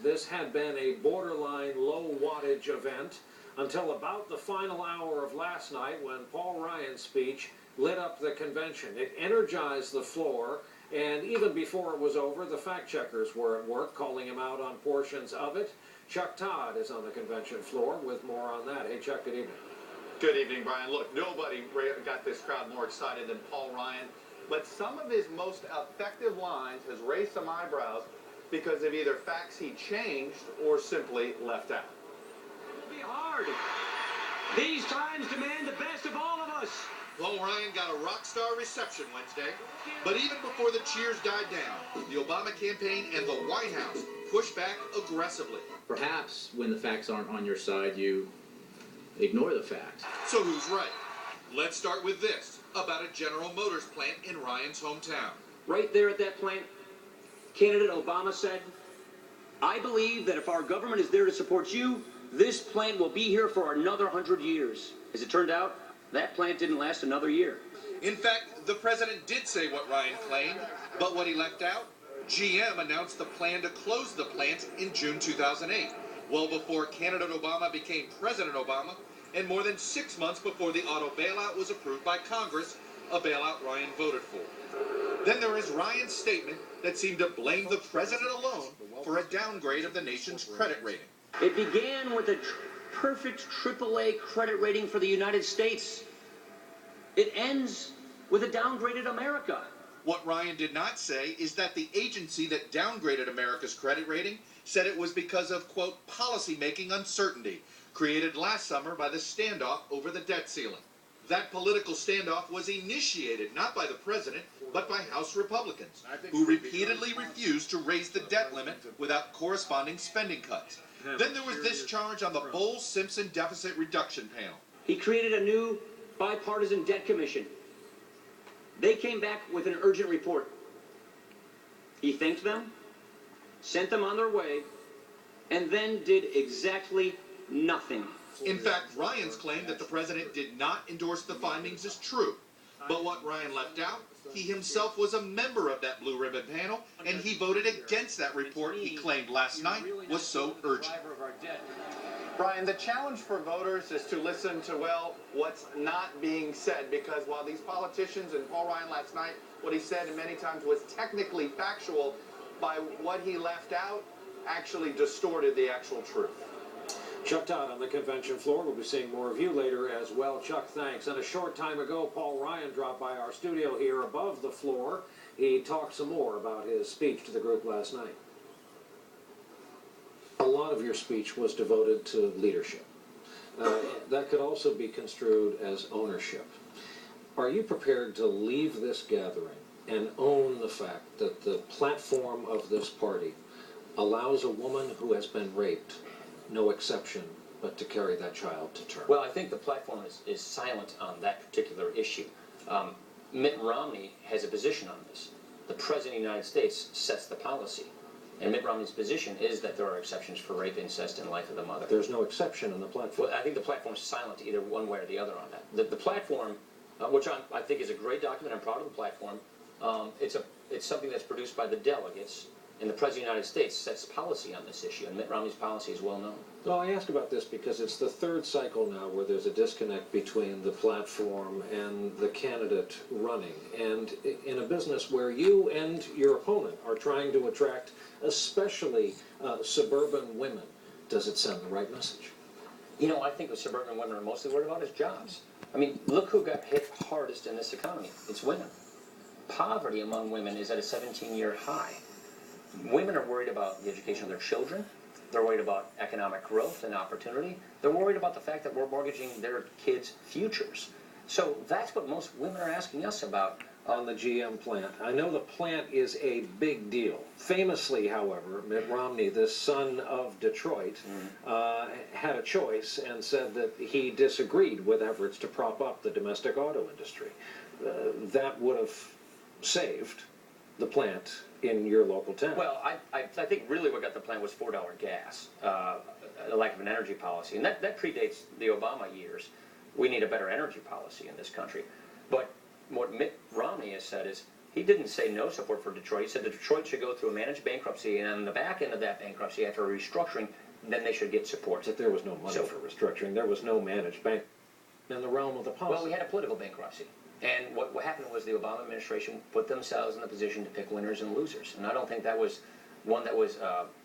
this had been a borderline low wattage event until about the final hour of last night when Paul Ryan's speech lit up the convention. It energized the floor, and even before it was over, the fact checkers were at work calling him out on portions of it. Chuck Todd is on the convention floor with more on that. Hey, Chuck, good evening. Good evening, Brian. Look, nobody got this crowd more excited than Paul Ryan, but some of his most effective lines has raised some eyebrows because of either facts he changed or simply left out. It will be hard. These times demand the best of all of us. Paul Ryan got a rock star reception Wednesday, but even before the cheers died down, the Obama campaign and the White House pushed back aggressively. Perhaps when the facts aren't on your side, you ignore the facts. So who's right? Let's start with this about a General Motors plant in Ryan's hometown. Right there at that plant, candidate Obama said, "I believe that if our government is there to support you, this plant will be here for another 100 years. As it turned out, that plant didn't last another year. In fact, the president did say what Ryan claimed, but what he left out? GM announced the plan to close the plant in June 2008, well before candidate Obama became President Obama, and more than 6 months before the auto bailout was approved by Congress, a bailout Ryan voted for. Then there is Ryan's statement that seemed to blame the president alone for a downgrade of the nation's credit rating. It began with a perfect AAA credit rating for the United States. It ends with a downgraded America." What Ryan did not say is that the agency that downgraded America's credit rating said it was because of, quote, policy-making uncertainty created last summer by the standoff over the debt ceiling. That political standoff was initiated not by the president, but by House Republicans, who repeatedly refused to raise the debt limit without corresponding spending cuts. Then there was this charge on the Bowles-Simpson Deficit Reduction Panel. He created a new bipartisan debt commission. They came back with an urgent report. He thanked them, sent them on their way, and then did exactly nothing. In fact, Ryan's claim that the president did not endorse the findings is true. But what Ryan left out, he himself was a member of that blue ribbon panel, and he voted against that report he claimed last night was so urgent. Brian, the challenge for voters is to listen to, well, what's not being said, because while these politicians and Paul Ryan last night, what he said many times was technically factual, by what he left out actually distorted the actual truth. Chuck Todd on the convention floor. We'll be seeing more of you later as well. Chuck, thanks. And a short time ago, Paul Ryan dropped by our studio here above the floor. He talked some more about his speech to the group last night. A lot of your speech was devoted to leadership. That could also be construed as ownership. Are you prepared to leave this gathering and own the fact that the platform of this party allows a woman who has been raped, no exception, but to carry that child to term? Well, I think the platform is silent on that particular issue. Mitt Romney has a position on this. The President of the United States sets the policy. And Mitt Romney's position is that there are exceptions for rape, incest, and life of the mother. There's no exception in the platform. Well, I think the platform is silent either one way or the other on that. The platform, which I think is a great document, I'm proud of the platform, it's something that's produced by the delegates, and the President of the United States sets policy on this issue, and Mitt Romney's policy is well known. Well, I asked about this because it's the third cycle now where there's a disconnect between the platform and the candidate running. And in a business where you and your opponent are trying to attract especially suburban women, does it send the right message? You know, I think what suburban women are mostly worried about is jobs. I mean, look who got hit hardest in this economy. It's women. Poverty among women is at a 17-year high. Women are worried about the education of their children. They're worried about economic growth and opportunity. They're worried about the fact that we're mortgaging their kids' futures. So that's what most women are asking us about. On the GM plant. I know the plant is a big deal. Famously, however, Mitt Romney, the son of Detroit, had a choice and said that he disagreed with efforts to prop up the domestic auto industry. That would have saved the plant in your local town. Well, I think really what got the plant was $4 gas, a lack of an energy policy. And that predates the Obama years. We need a better energy policy in this country. But what Mitt Romney has said is, He didn't say no support for Detroit. He said that Detroit should go through a managed bankruptcy, and on the back end of that bankruptcy, after a restructuring, then they should get support. But there was no money for restructuring. There was no managed bank in the realm of the policy. Well, we had a political bankruptcy. And what happened was the Obama administration put themselves in the position to pick winners and losers. And I don't think that was one that was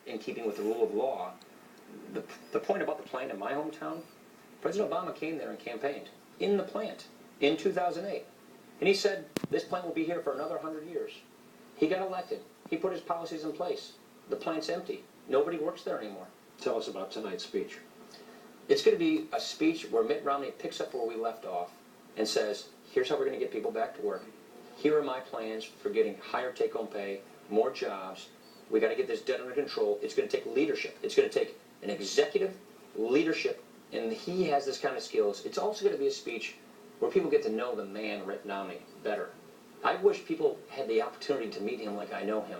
in keeping with the rule of law. The point about the plant in my hometown, President Obama came there and campaigned in the plant in 2008. And he said, this plant will be here for another 100 years. He got elected. He put his policies in place. The plant's empty. Nobody works there anymore. Tell us about tonight's speech. It's going to be a speech where Mitt Romney picks up where we left off and says, here's how we're going to get people back to work. Here are my plans for getting higher take-home pay, more jobs. We got to get this debt under control. It's going to take leadership. It's going to take an executive leadership, and he has this kind of skills. It's also going to be a speech where people get to know the man, Mitt Romney, better. I wish people had the opportunity to meet him like I know him,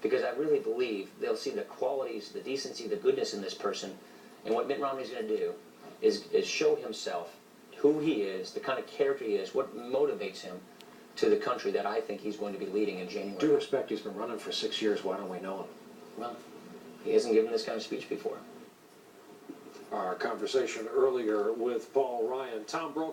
because I really believe they'll see the qualities, the decency, the goodness in this person. And what Mitt Romney's going to do is show himself who he is, the kind of character he is, what motivates him to the country that I think he's going to be leading in January. Due respect, he's been running for 6 years. Why don't we know him? Well, he hasn't given this kind of speech before. Our conversation earlier with Paul Ryan. Tom broke